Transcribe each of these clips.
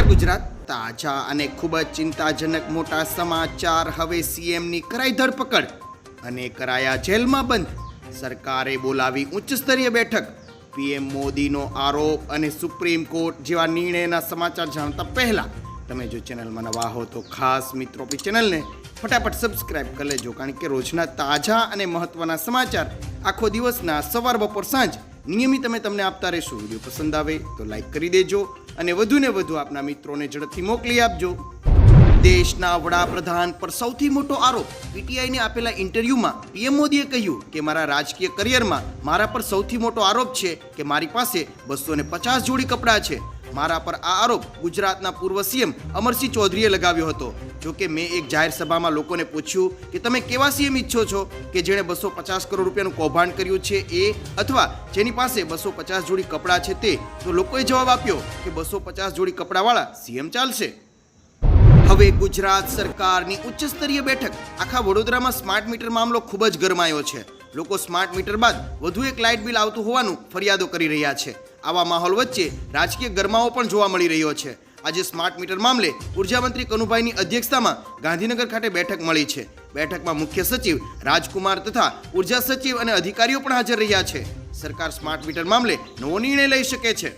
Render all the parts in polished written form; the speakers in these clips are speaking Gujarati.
નમસ્કાર ગુજરાત, તાજા અને ખૂબ જ ચિંતાજનક મોટા સમાચાર। હવે સીએમની કરાઈ ધરપકડ અને કરાયા જેલમાં બંધ। સરકારે બોલાવી ઉચ્ચ સ્તરીય બેઠક। પીએમ મોદીનો આરોપ અને સુપ્રીમ કોર્ટ જેવા નિર્ણયના સમાચાર જાણતા પહેલા તમે જો ચેનલમાં નવા હો તો ખાસ મિત્રો આપણી ચેનલને ફટાફટ સબસ્ક્રાઇબ કરી લેજો, કારણ કે રોજના તાજા અને મહત્વના સમાચાર આખો દિવસના સવાર બપોર સાંજ નિયમિત અમે તમને આપતા રહીશું। વિડીયો પસંદ આવે તો લાઈક કરી દેજો અને વધુને વધુ આપના મિત્રોને ઝડપથી મોકલી આપજો। દેશના વડાપ્રધાન પર સૌથી મોટો આરોપ। પીટીઆઈને આપેલા ઇન્ટરવ્યુમાં પીએમ મોદીએ કહ્યું કે મારા રાજકીય કરિયરમાં મારા પર સૌથી મોટો આરોપ છે કે મારી પાસે 250 જોડી કપડાં છે। મારા પર આ આરોપ ગુજરાતના પૂર્વ સીએમ અમરસિંહ ચૌધરીએ લગાવ્યો હતો। જોકે મેં એક જાહેર સભામાં લોકોને પૂછ્યું કે તમે કેવા સીએમ ઈચ્છો છો, કે જેણે 250 કરોડ રૂપિયાનું કૌભાંડ કર્યું છે એ, અથવા જેની પાસે 250 જોડી કપડાં છે તે? તો લોકોએ જવાબ આપ્યો કે 250 જોડી કપડાવાળા સીએમ ચાલશે। હવે ગુજરાત સરકારની ઉચ્ચ સ્તરીય બેઠક। આખા વડોદરામાં સ્માર્ટ મીટર મામલો ખૂબ જ ગરમાયો છે। લોકો સ્માર્ટ મીટર બાદ વધુ એક લાઇટ બિલ આવતું હોવાનું ફરિયાદો કરી રહ્યા છે। આવા માહોલ વચ્ચે રાજકીય ગરમાવો પણ જોવા મળી રહ્યો છે। આજે સ્માર્ટ મીટર મામલે ઉર્જા મંત્રી કનુભાઈની અધ્યક્ષતામાં ગાંધીનગર ખાતે બેઠક મળી છે। બેઠકમાં મુખ્ય સચિવ રાજકુમાર તથા ઉર્જા સચિવ અને અધિકારીઓ પણ હાજર રહ્યા છે। સરકાર સ્માર્ટ મીટર મામલે નવો નિર્ણય લઈ શકે છે।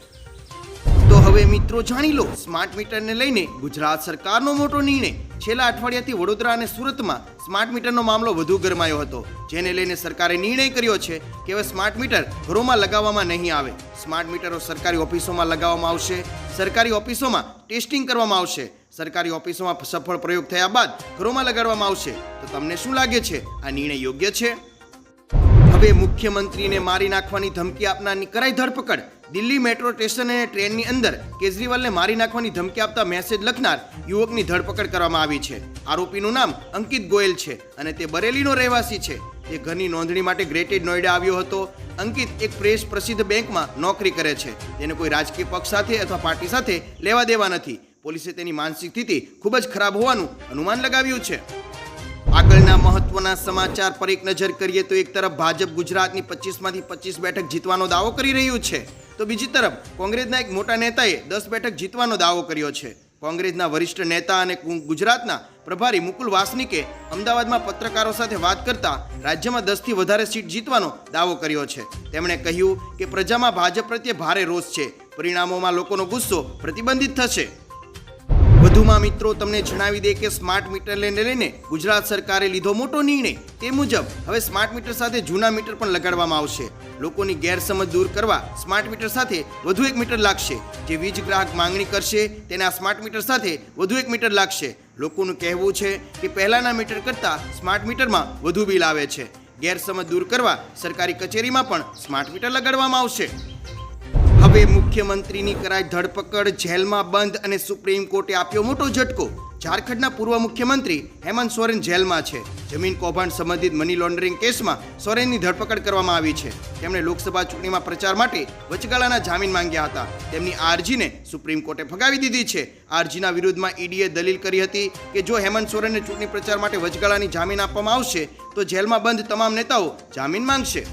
તો હવે મિત્રો જાણી લો સ્માર્ટ મીટરને લઈને ગુજરાત સરકારનો મોટો નિર્ણય। છેલ્લા અઠવાડિયાથી વડોદરા અને સુરતમાં સ્માર્ટ મીટરનો મામલો વધુ ગરમાયો હતો, જેને લઈને સરકારે નિર્ણય કર્યો છે કે હવે સ્માર્ટ મીટર ઘરોમાં લગાવવામાં નહીં આવે। સ્માર્ટ મીટરો સરકારી ઓફિસોમાં લગાવવામાં આવશે। સરકારી ઓફિસોમાં ટેસ્ટિંગ કરવામાં આવશે। સરકારી ઓફિસોમાં સફળ પ્રયોગ થયા બાદ ઘરોમાં લગાડવામાં આવશે। તો તમને શું લાગે છે, આ નિર્ણય યોગ્ય છે? હવે મુખ્યમંત્રીને મારી નાખવાની ધમકી આપનારની કરાઈ ધરપકડ। દિલ્હી મેટ્રો સ્ટેશન અને ટ્રેનની અંદર કેજરીવાલને મારી નાખવાની ધમકી આપતા મેસેજ લખનાર યુવકની ધરપકડ કરવામાં આવી છે। આરોપીનું નામ અંકિત ગોયલ છે અને તે બરેલીનો રહેવાસી છે। તે ઘરની નોંધણી માટે ગ્રેટેડ નોઈડા આવ્યો હતો। અંકિત એક પ્રસિદ્ધ બેંકમાં નોકરી કરે છે। તેને કોઈ રાજકીય પક્ષ સાથે અથવા પાર્ટી સાથે લેવા દેવા નથી। પોલીસે તેની માનસિક સ્થિતિ ખૂબ જ ખરાબ હોવાનું અનુમાન લગાવ્યું છે। આગળના મહત્વના સમાચાર પર એક નજર કરીએ તો એક તરફ ભાજપ ગુજરાતની 25માંથી 25 બેઠક જીતવાનો દાવો કરી રહ્યું છે, તો બીજી તરફ કોંગ્રેસના એક મોટા નેતાએ 10 બેઠક જીતવાનો દાવો કર્યો છે। કોંગ્રેસના વરિષ્ઠ નેતા અને ગુજરાતના પ્રભારી મુકુલ વાસનિકે અમદાવાદમાં પત્રકારો સાથે વાત કરતા રાજ્યમાં 10થી વધારે સીટ જીતવાનો દાવો કર્યો છે। તેમણે કહ્યું કે પ્રજામાં ભાજપ પ્રત્યે ભારે રોષ છે। પરિણામોમાં લોકોનો ગુસ્સો પ્રતિબંધિત થશે। વધુમાં મિત્રો તમને જણાવી દે કે સ્માર્ટ મીટરને લઈને ગુજરાત સરકારે લીધો મોટો નિર્ણય। તે મુજબ હવે સ્માર્ટ મીટર સાથે જૂના મીટર પણ લગાડવામાં આવશે। લોકોની ગેરસમજ દૂર કરવા સ્માર્ટ મીટર સાથે વધુ એક મીટર લાગશે। જે વીજ ગ્રાહક માંગણી કરશે તેને આ સ્માર્ટ મીટર સાથે વધુ એક મીટર લાગશે। લોકોનું કહેવું છે કે પહેલાના મીટર કરતાં સ્માર્ટ મીટરમાં વધુ બિલ આવે છે। ગેરસમજ દૂર કરવા સરકારી કચેરીમાં પણ સ્માર્ટ મીટર લગાડવામાં આવશે। હવે મુખ્યમંત્રીની કરાઈ ધરપકડ, જેલમાં બંધ અને સુપ્રીમ કોર્ટે આપ્યો મોટો ઝટકો। ઝારખંડના પૂર્વ મુખ્યમંત્રી હેમંત સોરેન જેલમાં છે। જમીન કૌભાંડ સંબંધિત મની લોન્ડરિંગ કેસમાં સોરેનની ધરપકડ કરવામાં આવી છે। તેમણે લોકસભા ચૂંટણીમાં પ્રચાર માટે વચગાળાના જામીન માંગ્યા હતા। તેમની આ અરજીને સુપ્રીમ કોર્ટે ફગાવી દીધી છે। આ અરજીના વિરુદ્ધમાં ઈડીએ દલીલ કરી હતી કે જો હેમંત સોરેનને ચૂંટણી પ્રચાર માટે વચગાળાની જામીન આપવામાં આવશે તો જેલમાં બંધ તમામ નેતાઓ જામીન માંગશે।